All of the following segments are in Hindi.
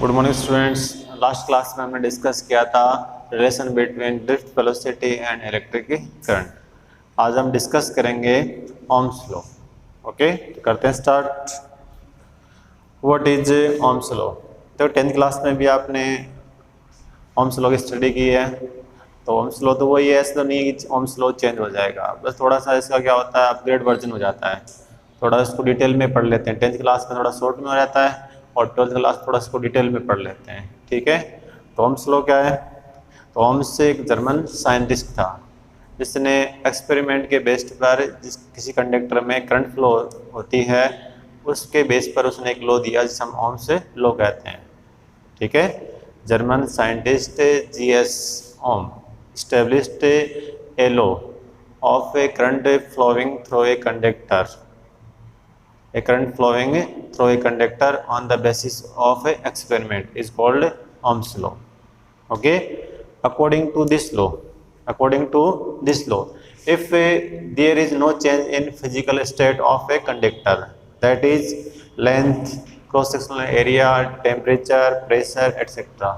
Good morning students. Last class में हमने डिस्कस किया था relation between drift velocity and electric current. आज हम डिस्कस करेंगे ओम्स लॉ। ओके, तो करते हैं start. What is Ohm's law? तो 10th क्लास में भी आपने ओम्स लॉ की स्टडी की है। तो ओम्स लॉ तो वही है, ऐसा तो नहीं है कि ओम्स लॉ चेंज हो जाएगा, बस थोड़ा सा इसका क्या होता है, अपग्रेड वर्जन हो जाता है। थोड़ा इसको डिटेल में पढ़ लेते हैं। 10th क्लास में थोड़ा शॉर्ट में हो जाता है और 12th क्लास थोड़ा इसको डिटेल में पढ़ लेते हैं। ठीक है, तो ओम्स लॉ क्या है? तो ओम्स एक जर्मन साइंटिस्ट था जिसने एक्सपेरिमेंट के बेस पर जिस किसी कंडक्टर में करंट फ्लो होती है उसके बेस पर उसने एक लॉ दिया जिसे हम ओम्स लॉ कहते हैं। ठीक है, German scientist G S established a law of a current flowing through a conductor. A current flowing through a conductor on the basis of a experiment is called Ohm's law. Okay, according to this law, if there is no change in physical state of a conductor, that is length, cross-sectional area, temperature, pressure, etc.,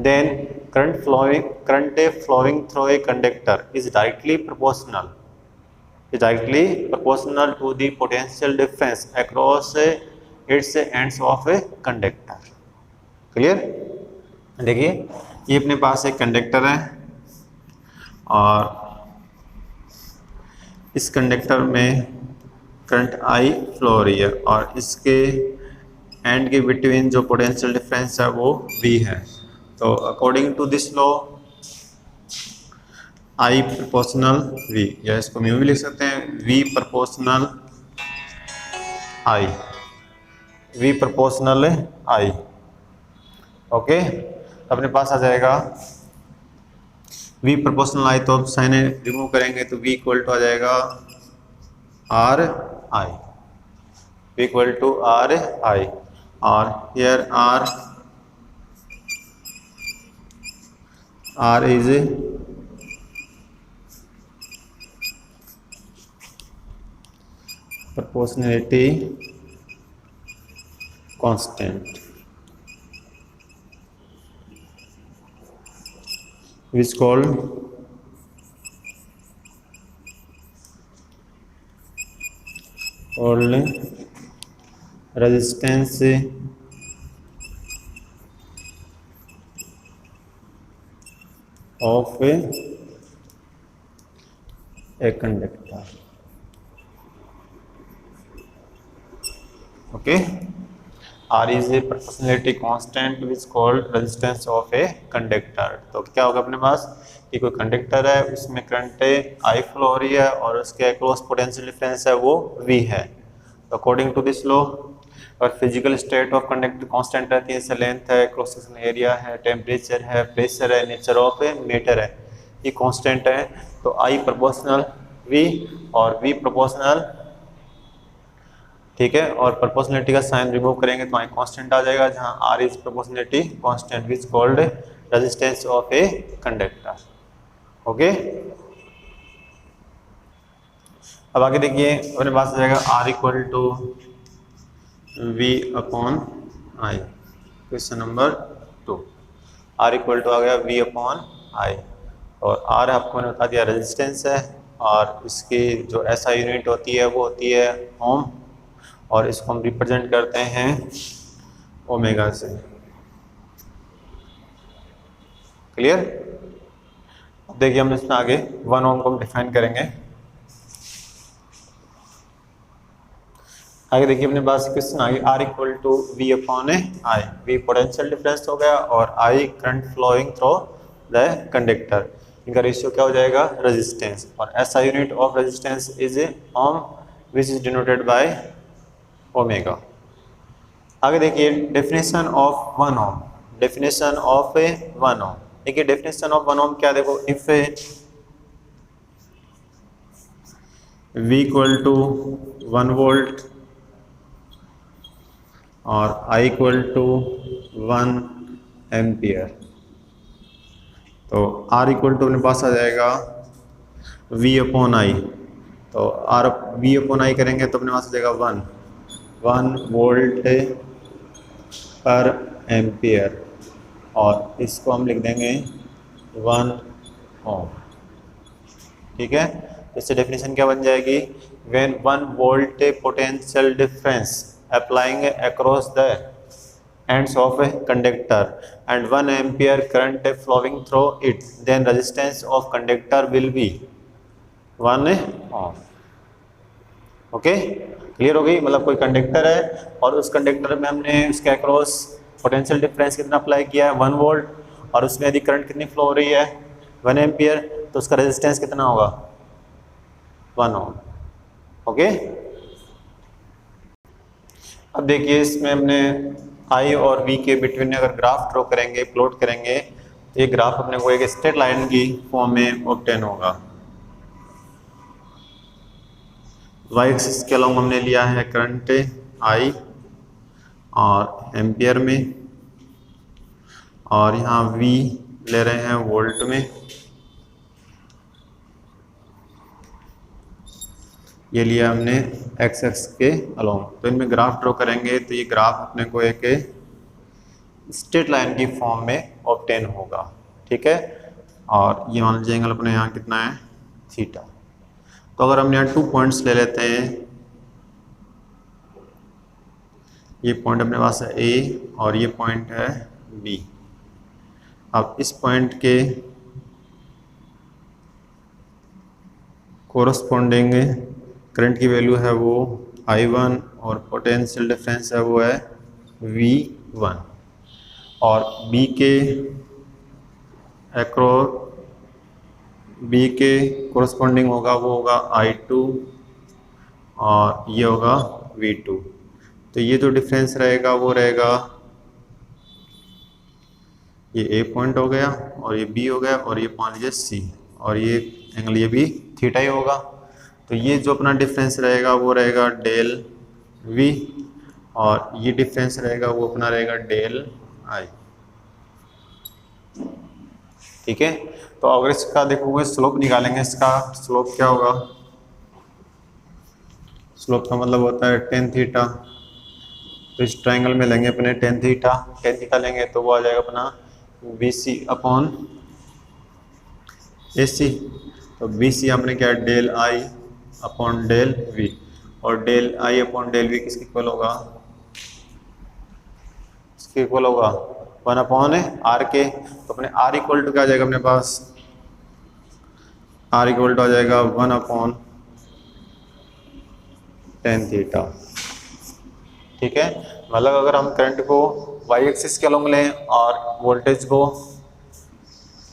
then current flowing through a conductor is directly proportional to the potential difference across its ends of a conductor. Clear? देखिए, ये अपने पास एक कंडक्टर है और इस कंडक्टर में करंट आई फ्लो हो रही है और इसके एंड के बिटवीन जो पोटेंशियल डिफरेंस है वो V है। तो according to this law I proportional V, या इसको म्यू भी लिख सकते हैं, V प्रोपोर्शनल I। ओके, अपने पास आ जाएगा V प्रोपोर्शनल I, तो अब साइन रिमूव करेंगे तो V इक्वल टू आ जाएगा V इक्वल टू RI, और here R is proportionality constant, which is called resistance of a conductor. Okay, R is a proportionality constant which is called resistance of a conductor. तो क्या होगा अपने पास कि कोई कंडक्टर है उसमें करंट I फ्लो हो रही है और उसके अक्रॉस पोटेंशियल डिफरेंस है वो V है। तो अकॉर्डिंग टू दिस लॉ, और physical state of conductor constant रहती है, जैसे लेंथ है, क्रॉस सेक्शनल एरिया है, टेम्परेचर है, प्रेशर है, नेचर ऑफ मैटर है, ये कांस्टेंट है। तो I प्रोपोर्शनल V और V प्रोपोर्शनल, ठीक है, और प्रोपोर्शनलिटी का साइन रिमूव करेंगे तो कांस्टेंट आ जाएगा, जहां R is proportionality constant which called resistance of a conductor. Okay, अब आगे देखिए अपने पास आ जाएगा R equal to V upon I। Question number 2, R equal to आ गया V अपॉन I, और R आपको मैंने बता दिया रेजिस्टेंस है, और इसकी जो SI यूनिट होती है वो होती है ओम, और इसको हम रिप्रेजेंट करते हैं ओमेगा से। क्लियर? अब देखिए हम इसमें आगे 1 ओम को हम डिफाइन करेंगे। आगे देखिए अपने पास क्वेश्चन आगे, R equal to V upon I। V potential difference हो गया और I current flowing through the conductor, इनका रेशियो क्या हो जाएगा, रेजिस्टेंस, और SI unit of resistance is ohm which is denoted by omega. आगे देखिए definition of 1 ohm, definition of 1 ohm. देखिए डेफिनेशन ऑफ 1 ओम क्या, देखो, if V equal to 1 volt और I इक्वल टू 1 एम्पियर, तो R इक्वल टू अपने पास आ जाएगा V अपॉन I। तो V अपॉन I करेंगे तो अपने पास आ जाएगा 1 वोल्ट पर एम्पियर, और इसको हम लिख देंगे 1 ओम। ठीक है, इससे डेफिनेशन क्या बन जाएगी, when 1 volt potential difference applying across the ends of a conductor and 1 ampere current flowing through it, then resistance of conductor will be 1 ohm. Okay, clear हो गई। मतलब कोई कंडक्टर है और उस कंडक्टर में हमने उसके अक्रॉस पोटेंशियल डिफरेंस कितना अप्लाई किया है, 1 वोल्ट, और उसमें यदि करंट कितनी फ्लो हो रही है, 1 एम्पियर, तो उसका रेजिस्टेंस कितना होगा, 1 ओम। ओके, अब देखिए इसमें हमने आई और वी के बिटवीन अगर ग्राफ ड्रॉ करेंगे, प्लॉट करेंगे, तो ये ग्राफ अपने को एक स्ट्रेट लाइन की फॉर्म में ऑब्टेन होगा। वाई एक्सिस के अलॉन्ग हमने लिया है करंट आई और एम्पियर में, और यहाँ वी ले रहे हैं वोल्ट में। ये लिया हमने एक्स एक्स के अलॉन्ग। तो इनमें ग्राफ ड्रॉ करेंगे तो ये ग्राफ अपने को एक स्ट्रेट लाइन की फॉर्म में ऑब्टेन होगा। ठीक है, और ये मान लीजिए एंगल अपने यहाँ कितना है, थीटा। तो अगर हम यहाँ 2 पॉइंट्स ले लेते हैं, ये पॉइंट अपने पास है ए और ये पॉइंट है बी। अब इस पॉइंट के कोरस्पॉन्डिंग करंट की वैल्यू है वो I1 और पोटेंशियल डिफरेंस है वो है V1, और B के कोरस्पॉन्डिंग होगा वो होगा I2 और ये होगा V2। तो ये जो डिफरेंस रहेगा वो रहेगा, ये A पॉइंट हो गया और ये B हो गया और ये मान लीजिए C, और ये एंगल ये भी थीटा ही होगा। तो ये जो अपना डिफरेंस रहेगा वो रहेगा डेल V, और ये डिफरेंस रहेगा वो अपना रहेगा डेल I। ठीक है, तो अगर इसका देखोगे स्लोप निकालेंगे, इसका स्लोप क्या होगा, स्लोप का मतलब होता है टेन थीटा। तो इस ट्रायंगल में लेंगे अपने टेन थीटा लेंगे तो वो आ जाएगा अपना BC अपॉन AC। तो BC हमने क्या, del I upon del V, और del I upon del V किसके इक्वल होगा, इसके इक्वल होगा 1 अपॉन R के। तो अपने R इक्वल टू क्या आ जाएगा अपने पास, R इक्वल टू आ जाएगा 1 अपॉन टेन थीटा। ठीक है, मतलब अगर हम करंट को वाई एक्सिस के अलोंग लें और वोल्टेज को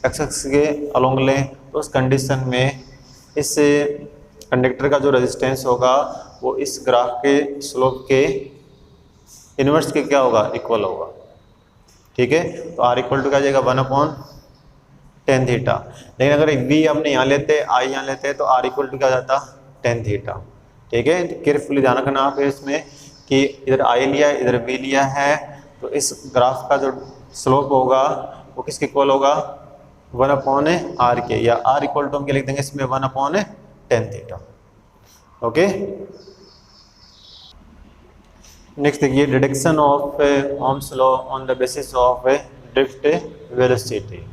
एक्स एक्सिस के अलोंग लें, तो उस कंडीशन में इस कंडक्टर का जो रेजिस्टेंस होगा वो इस ग्राफ के स्लोप के इन्वर्स के क्या होगा, इक्वल होगा। ठीक है, तो R इक्वल टू क्या जाएगा 1 अपॉन टेन थीटा। लेकिन अगर V हमने यहाँ लेते, I यहाँ लेते, तो R इक्वल टू क्या जाता, टेन थीटा। ठीक है, केयरफुली ध्यान रखना आप इसमें कि इधर I लिया है, इधर V लिया है, तो इस ग्राफ का जो स्लोप होगा वो किसके इक्वल होगा, 1 अपॉन R के, या R इक्वल टू हम क्या लिख देंगे इसमें 1 upon tan theta. Okay, next देखिए deduction of Ohm's law on the basis of drift velocity.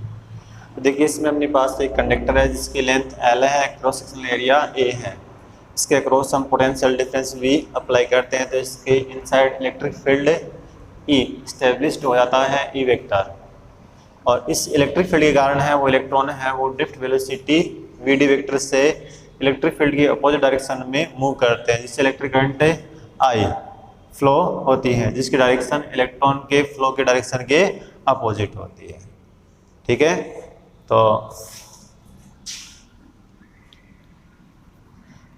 देखिए इसमें अपने पास एक कंडक्टर है जिसकी लेंथ L है, क्रॉस सेक्शनल एरिया A है। इसके अक्रॉस हम पोटेंशियल डिफरेंस V अप्लाई करते हैं तो इसके inside electric field E established हो जाता है E वेक्टर, और इस इलेक्ट्रिक फील्ड के कारण है वो इलेक्ट्रॉन है वो ड्रिफ्ट वेलोसिटी VD वेक्टर से इलेक्ट्रिक फील्ड की अपोजिट डायरेक्शन में मूव करते हैं, जिससे इलेक्ट्रिक करंट I फ्लो होती है, जिसकी डायरेक्शन इलेक्ट्रॉन के फ्लो के डायरेक्शन के अपोजिट होती है। ठीक है, तो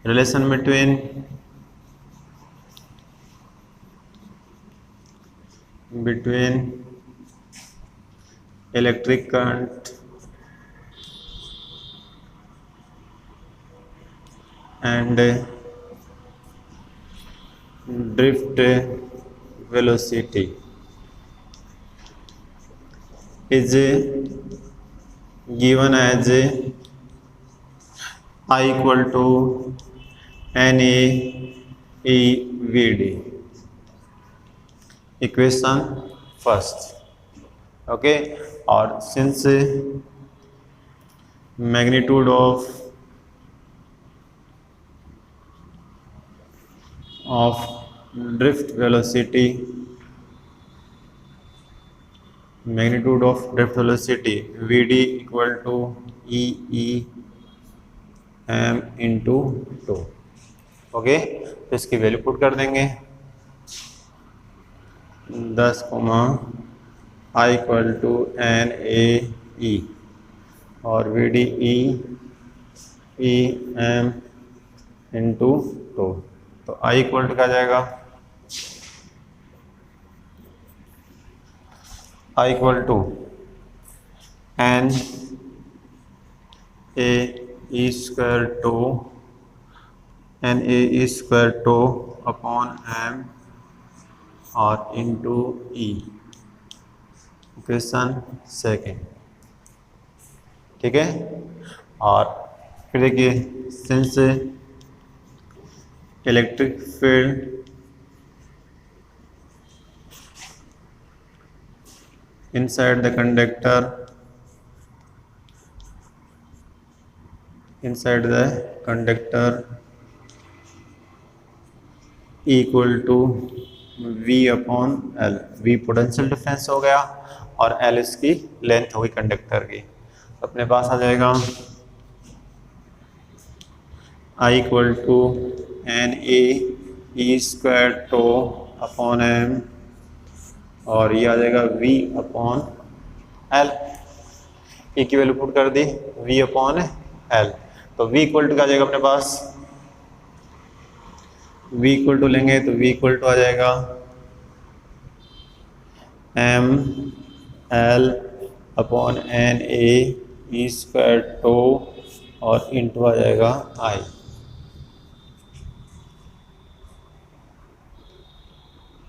relation between electric current and drift velocity is given as I equal to NA EVD। Equation first. Okay, और since magnitude of drift velocity, magnitude of drift velocity Vd equal to E m into 2। Okay, तो इसकी वैल्यू पुट कर देंगे 10, I इक्वल टू NaE और Vd E m इंटू 2। तो I इक्वल टू क्या जाएगा, I equal to N A E square tau NaE square tau upon m और इंटू E, इक्वेशन सेकेंड। ठीक है, और फिर देखिए since electric field inside the conductor equal to V upon L। V potential difference हो गया और L इसकी लेंथ होगी कंडक्टर की। अपने पास आ जाएगा I equal to NaE square tau upon m और ये आ जाएगा V अपॉन L। E की वैल्यू पुट कर दी V अपॉन L, तो V इक्वल टू क्या आ जाएगा अपने पास, V इक्वल टू लेंगे तो V इक्वल टू आ जाएगा m L upon NaE square tau और इंटू आ जाएगा I।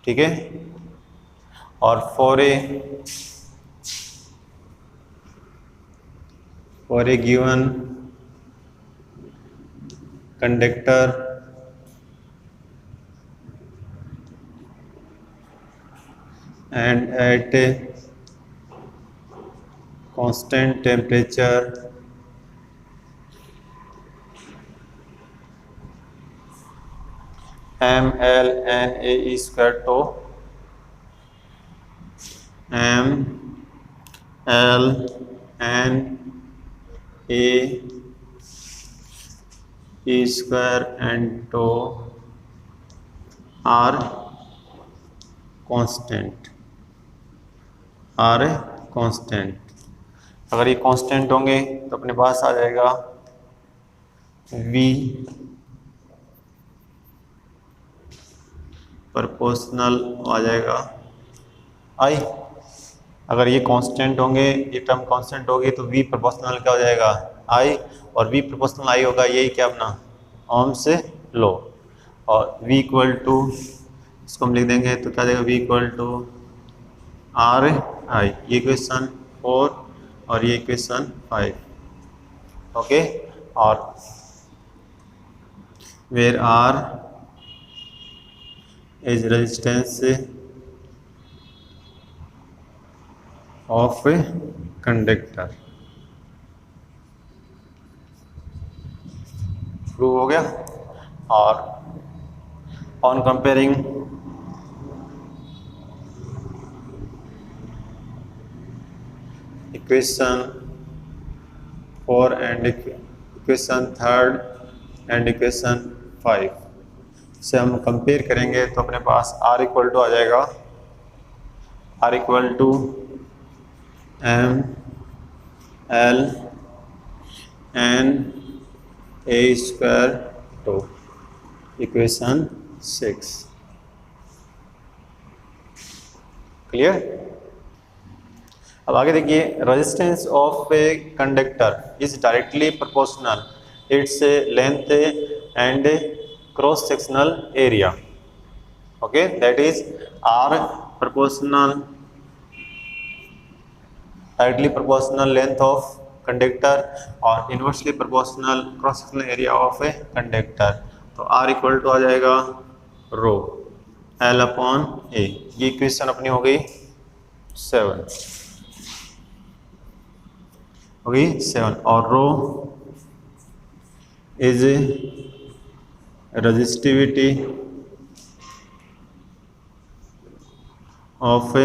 ठीक है, और for a given conductor and at a constant temperature ml NaE square to ml NaE square and to are constant, अगर ये कांस्टेंट होंगे तो अपने पास आ जाएगा V प्रोपोर्शनल आ जाएगा I। अगर ये कांस्टेंट होंगे, ये टर्म कांस्टेंट होगी तो V प्रोपोर्शनल क्या हो जाएगा I, और V प्रोपोर्शनल I होगा यही क्या अपना ओह्म्स लॉ। और V इक्वल टू इसको हम लिख देंगे तो क्या जाएगा V equal to R I, ये इक्वेशन 4 और ये इक्वेशन 5। ओके, और where R is resistance of a conductor. Prove हो गया। और on comparing equation 4 and equation 3 and equation 5 से हम कंपेयर करेंगे तो अपने पास R इक्वल टू आ जाएगा, R equal to M L NaE square tau, equation 6। Clear. अब आगे देखिए, resistance of a conductor is directly proportional its length and cross sectional area. Okay, that is R proportional directly proportional length of conductor और inversely proportional cross sectional area of a conductor. तो R इक्वल टू आ जाएगा रो L अपॉन A। ये इक्वेशन अपनी हो गई 7 ओके 7 और rho is resistivity of a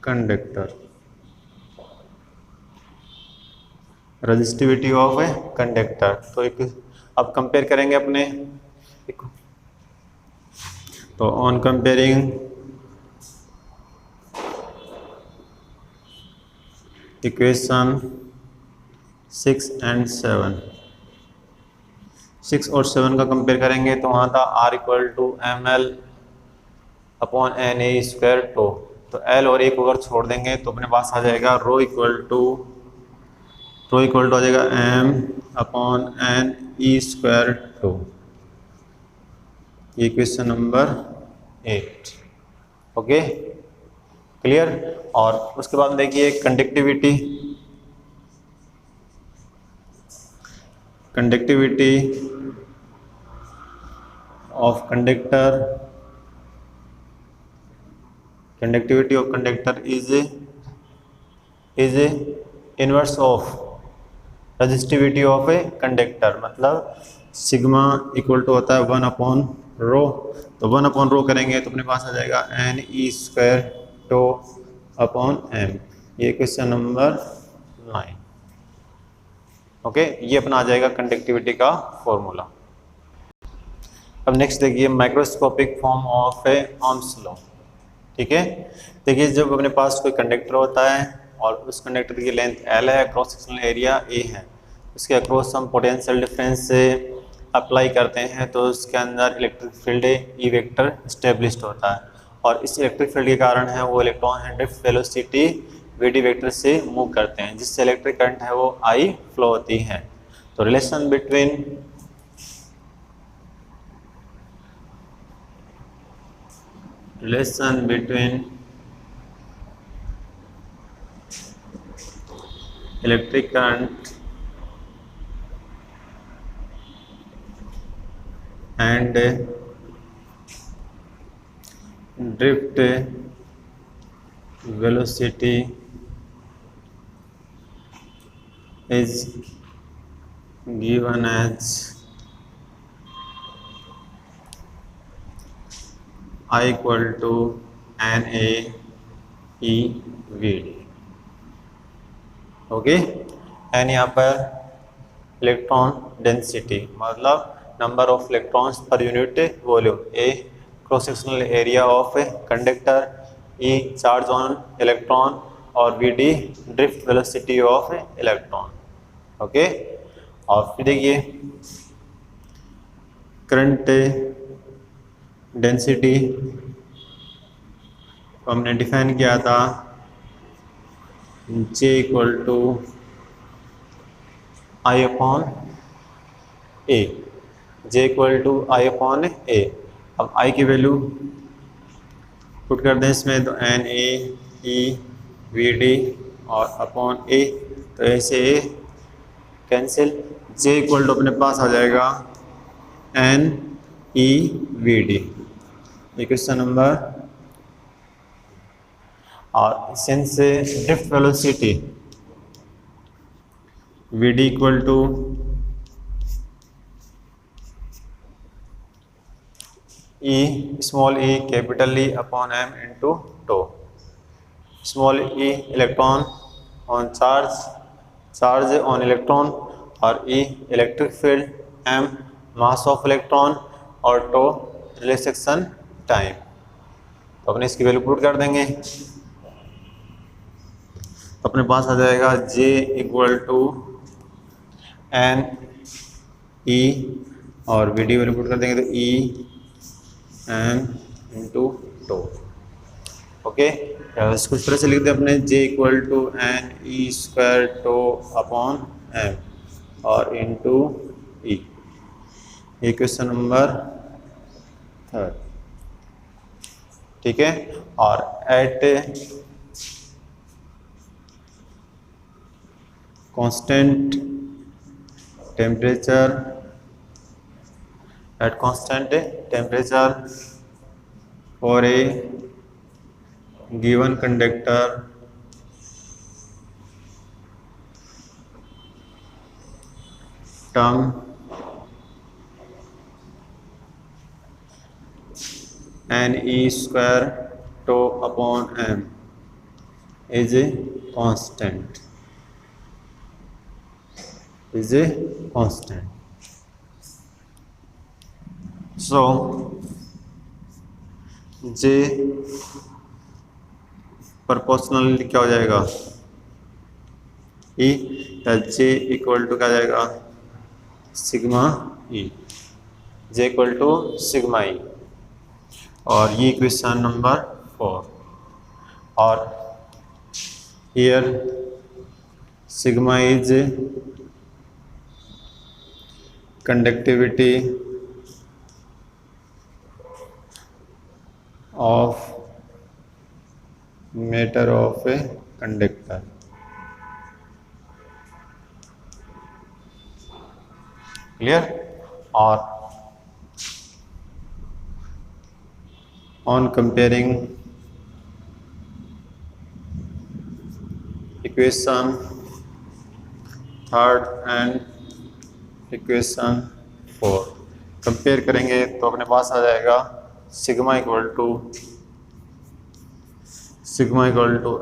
conductor, resistivity of a conductor। तो एक अब कंपेयर करेंगे अपने, तो ऑन कंपेयरिंग इक्वेशन 6 एंड 7, 6 और 7 का कंपेयर करेंगे तो वहाँ था R equal to ml upon n a square tau, तो L और A को अगर छोड़ देंगे तो अपने पास आ जाएगा रो इक्वल टू आ जाएगा m upon n e square tau, ये क्वेश्चन नंबर 8। Okay clear. और उसके बाद देखिए conductivity of conductor is inverse of resistivity of a conductor, मतलब सिग्मा इक्वल टू होता है 1 अपॉन रो, तो 1 अपॉन रो करेंगे तो अपने पास आ जाएगा N e square tau upon m, ये क्वेश्चन नंबर 9। ओके ये अपना आ जाएगा कंडक्टिविटी का फॉर्मूला। अब नेक्स्ट देखिए microscopic form of a Ohm's law. ठीक है, देखिए जब अपने पास कोई कंडक्टर होता है और उस कंडक्टर की लेंथ L है, क्रॉस सेक्शनल एरिया A है, उसके अक्रॉस हम पोटेंशियल डिफरेंस से अप्लाई करते हैं तो उसके अंदर electric field E vector established होता है, और इस इलेक्ट्रिक फील्ड के कारण है वो इलेक्ट्रॉन है ड्रिफ्ट वेलोसिटी VD वेक्टर से मूव करते हैं, जिससे इलेक्ट्रिक करंट है वो I फ्लो होती है। तो relation between electric current and drift velocity is given as I equal to NA E VD। Okay N यहाँ पर इलेक्ट्रॉन डेंसिटी मतलब number of electrons per unit volume, A cross sectional area of a conductor, E charge on electron और we D drift velocity of electron. Okay और फिर देखिए करंट डेंसिटी को हमने डिफाइन किया था J equal to I upon A, J equal to I upon A. अब I की वैल्यू पुट कर दें इसमें तो N A E V D और अपॉन ए, तो ऐसे A cancel, J equal to अपने पास आ जाएगा एन ई वी डी, ये क्वेश्चन नंबर। और since drift velocity V D equal to E small E capital E upon M into tau, small E electron on charge on electron और E electric field, M mass of electron और टो रिलेक्सेशन टाइम। तो अपने इसकी वैल्यू पुट कर देंगे तो अपने पास आ जाएगा J equal to n e और वी डी वैल्यू पुट कर देंगे तो e m into tau. Okay इसको इस तरह से लिख दे अपने J equal to n e square tau upon m और इंटू ई, ये क्वेश्चन नंबर 3। ठीक है, और at constant temperature for a given conductor term n e square tau upon m is a constant, is a constant. So j proportional क्या हो जाएगा e, j इक्वल टू क्या जाएगा sigma e, j equal to sigma e, और ये इक्वेशन नंबर 4। और here sigma is conductivity of matter of a conductor. Clear? Or on comparing equation 3rd and equation 4 compare करेंगे तो अपने पास आ जाएगा sigma equal to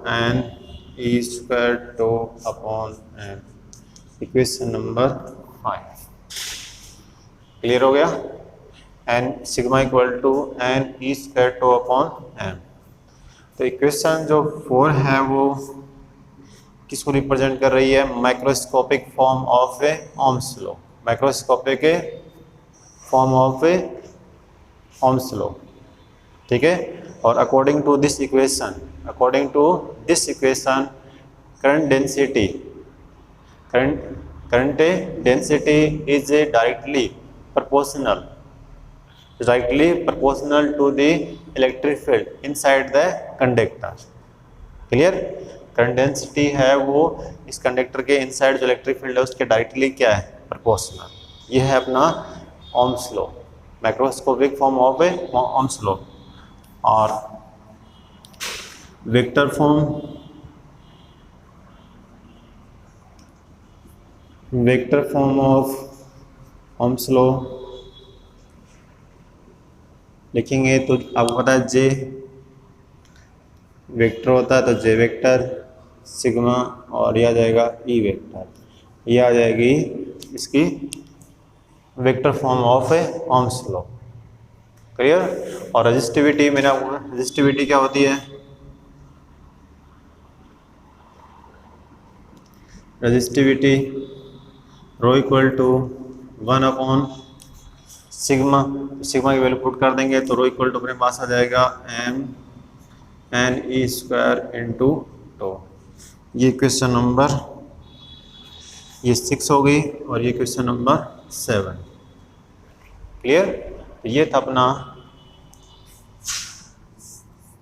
n e square tau upon n, equation number 5। Clear हो गया? N sigma equal to n e square tau upon n. तो इक्वेशन जो 4 है वो किसको रिप्रेजेंट कर रही है? Microscopic form of a Ohm's law, microscopic form of a Ohm's law, ठीक है। और according to this equation current density is directly proportional to the electric field inside the conductor। Clear? Current density है वो इस कंडक्टर के इनसाइड जो इलेक्ट्रिक फील्ड है उसके डायरेक्टली क्या है? प्रोपोर्शनल। ये है अपना Ohm's law, microscopic form of a Ohm's law. और vector form of Ohm's law लिखेंगे तो आपको पता है जे वेक्टर होता है, तो जे वेक्टर सिग्मा, और यह आ जाएगा ई वेक्टर, यह आ जाएगी इसकी vector form of a Ohm's law. Clear? और रेजिस्टिविटी मैंने आपको, रेजिस्टिविटी क्या होती है? Resistivity rho equal to 1 upon sigma, sigma की वैल्यू पुट कर देंगे तो रो इक्वल टू अपने पास आ जाएगा m n e square into tau. ये क्वेश्चन नंबर 6 हो गई, और ये क्वेश्चन नंबर 7। क्लियर? तो ये था अपना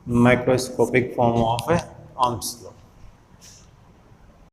microscopic form of a Ohm's law.